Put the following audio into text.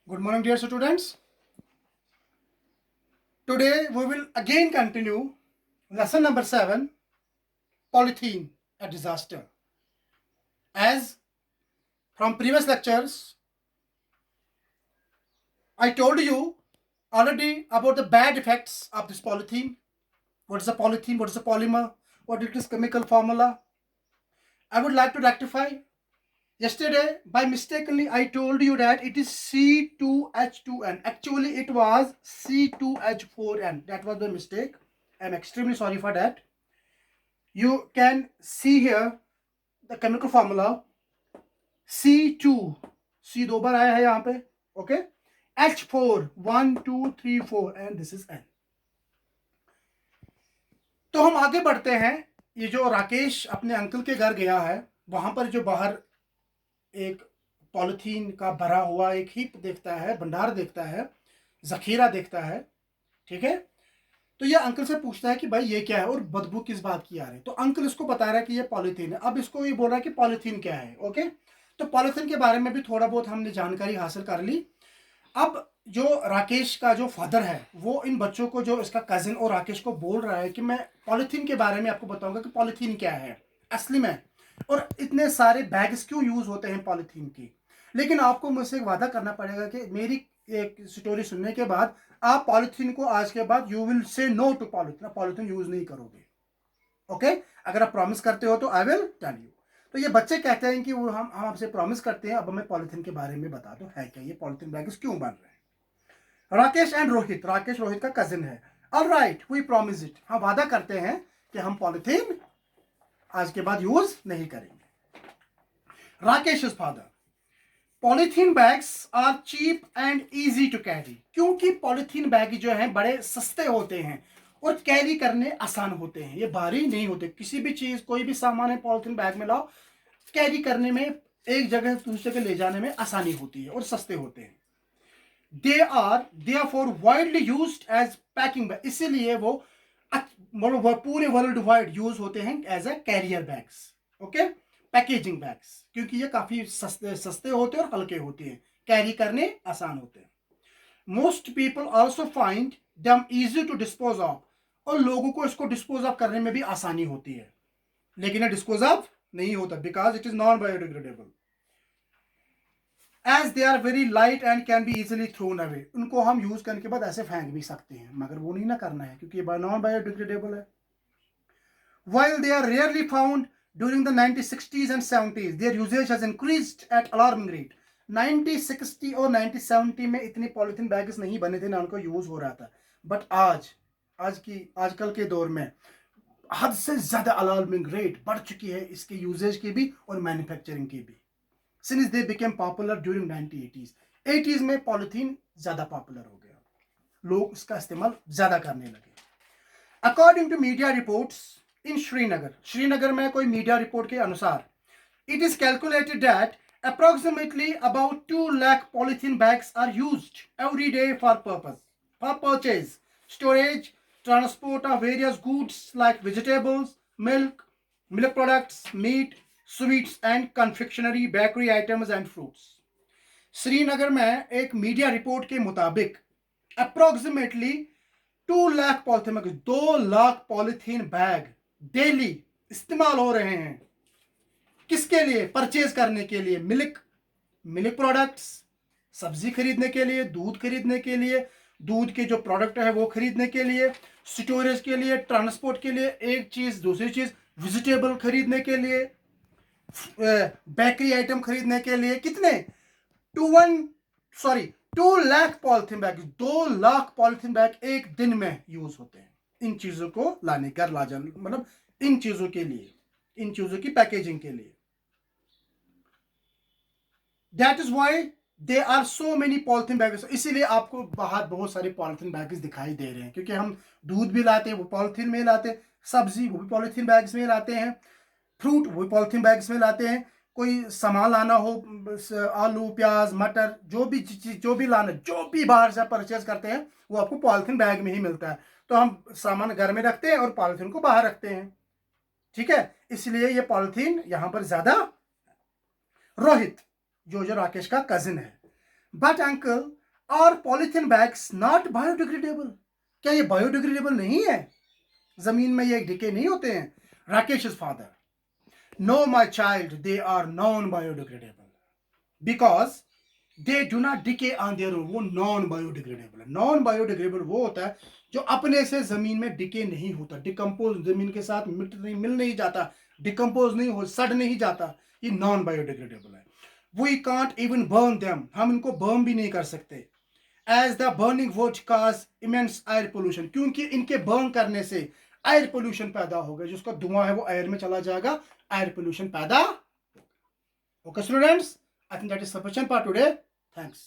Good morning, dear students. Today we will again continue lesson number 7, polythene, a disaster. As from previous lectures, I told you already about the bad effects of this polythene. What is a polythene? What is a polymer? What is its chemical formula? I would like to rectify. Yesterday, by mistakenly, I told you that it is C2H2N. Actually, it was C2H4N. That was the mistake. I'm extremely sorry for that. You can see here the chemical formula C2. C दो बार आया है यहाँ पे. Okay. H4 1 2 3 4 and this is N. तो हम आगे बढ़ते हैं. ये जो राकेश अपने अंकल के घर गया है, वहां पर जो बाहर एक पॉलिथीन का भरा हुआ एक हीप देखता है, भंडार देखता है, जखीरा देखता है. ठीक है. तो ये अंकल से पूछता है कि भाई ये क्या है और बदबू किस बात की आ रही है. तो अंकल इसको बता रहा है कि ये पॉलिथीन है. अब इसको ये बोल रहा है कि पॉलिथीन क्या है. ओके. तो पॉलिथीन के बारे में भी थोड़ा बहुत हमने जानकारी हासिल कर ली. अब जो राकेश का जो फादर है वो इन बच्चों को, जो इसका कजिन और राकेश को बोल रहा है कि मैं पॉलिथीन के बारे में आपको बताऊंगा कि पॉलिथीन क्या है असली में, और इतने सारे बैग्स क्यों यूज होते हैं पॉलिथीन की. लेकिन आपको मुझसे एक वादा करना पड़ेगा कि मेरी एक स्टोरी सुनने के बाद आप पॉलिथीन को आज के बाद you will say no to polythene. Polythene use नहीं करोगे. ओके. अगर आप प्रॉमिस करते हो तो आई विल टेल यू. तो ये बच्चे कहते हैं कि वो हम आपसे प्रॉमिस करते हैं, अब हमें पॉलिथीन के बारे में बता दो है क्या, ये पॉलिथीन बैग्स क्यों बन रहे हैं. राकेश एंड रोहित. राकेश रोहित का कजिन है. Alright, we promise it. हम वादा करते हैं कि हम पॉलिथीन आज के बाद यूज नहीं करेंगे. Rakesh is father. Polythene bags are cheap and easy to carry. क्योंकि पॉलिथीन बैग जो हैं बड़े सस्ते होते हैं और कैरी करने आसान होते हैं. ये भारी नहीं होते. किसी भी चीज, कोई भी सामान है पॉलिथीन बैग में लाओ, कैरी करने में, एक जगह से दूसरे के ले जाने में आसानी होती है और सस्ते होते हैं. They are therefore widely used as packing bag. इसीलिए वो पूरे वर्ल्ड वाइड यूज होते हैं as a carrier bags. Okay. Packaging bags, क्योंकि ये काफी सस्ते होते हैं और हल्के होते हैं, कैरी करने आसान होते हैं. Most people also find them easy to dispose of. और लोगों को इसको डिस्पोज ऑफ करने में भी आसानी होती है, लेकिन ये डिस्पोज ऑफ नहीं होता because it is non biodegradable. As they are very light and can be easily thrown away. उनको हम यूज करने के बाद ऐसे फेंक भी सकते हैं, मगर वो नहीं ना करना है क्योंकि ये नॉन बायोडिग्रेडेबल है. While they are rarely found during the 1960s and 70s, their usage has increased at alarming rate. 1960 और 1970 में इतने पॉलिथीन बैग्स नहीं बने थे, ना उनको यूज हो रहा था. बट आजकल के दौर में हद से ज्यादा अलार्मिंग रेट बढ़ चुकी है इसके यूजेज की भी और मैन्युफैक्चरिंग की भी. Since they became popular during 1980s. 80s में पॉलिथीन ज्यादा पॉपुलर हो गया, लोग इसका इस्तेमाल ज्यादा करने लगे. According to media reports in Srinagar में कोई मीडिया रिपोर्ट के अनुसार, it is calculated that approximately about 2 lakh polythene bags are used every day for purchase, storage, transport of various goods like vegetables, milk products, meat, sweets and confectionery, bakery items and fruits. Srinagar में एक media report के मुताबिक approximately 2 lakh polythene bag, 2 lakh polythene bag daily इस्तेमाल हो रहे हैं. किसके लिए? परचेज करने के लिए. मिल्क प्रोडक्ट्स, सब्जी खरीदने के लिए, दूध खरीदने के लिए, दूध के जो प्रोडक्ट है वो खरीदने के लिए, स्टोरेज के लिए, ट्रांसपोर्ट के लिए, एक चीज दूसरी चीज, वेजिटेबल खरीदने के लिए, बेकरी आइटम खरीदने के लिए. कितने? 2 lakh polythene bag, 2 lakh polythene bag एक दिन में यूज होते हैं इन चीजों को लाने, घर ला जाने, मतलब इन चीजों के लिए, इन चीजों की पैकेजिंग के लिए. That is why they are so many polythene bags. इसीलिए आपको बाहर बहुत सारे पॉलिथीन बैग्स दिखाई दे रहे हैं, क्योंकि हम दूध भी लाते हैं वो पॉलिथीन में लाते हैं, सब्जी वो भी पॉलिथीन बैग्स में लाते हैं, फ्रूट वो भी पॉलिथीन बैग्स में लाते हैं. कोई सामान लाना हो, आलू प्याज मटर, जो भी लाना, जो भी बाहर से परचेज करते हैं वो आपको पॉलिथीन बैग में ही मिलता है. तो हम सामान घर में रखते हैं और पॉलिथीन को बाहर रखते हैं. ठीक है. इसलिए ये पॉलिथीन यहां पर ज्यादा. रोहित जो राकेश का कजिन है. But uncle are polythene bags not biodegradable? क्या ये बायोडिग्रेडेबल नहीं है? जमीन में ये डिके नहीं होते हैं? Rakesh father, no my child, they are non biodegradable because they do not decay on their own. वो नॉन बायोडिग्रेडेबल है। नॉन बायोडिग्रेडेबल वो होता है जो अपने से जमीन में डिके नहीं होता, डिकम्पोज, जमीन के साथ मिल नहीं जाता, डिकम्पोज नहीं हो, सड़ नहीं जाता, ये नॉन बायोडिग्रेडेबल है। We can't even burn them, हम इनको बर्न भी नहीं कर सकते। As the burning would cause immense air pollution, क्योंकि इनके बर्न करने से एयर पोल्यूशन पैदा होगा, जिसका धुआं है वो एयर में चला जाएगा, एयर पोल्यूशन पैदा। Okay, students, I think that is sufficient for today. Thanks.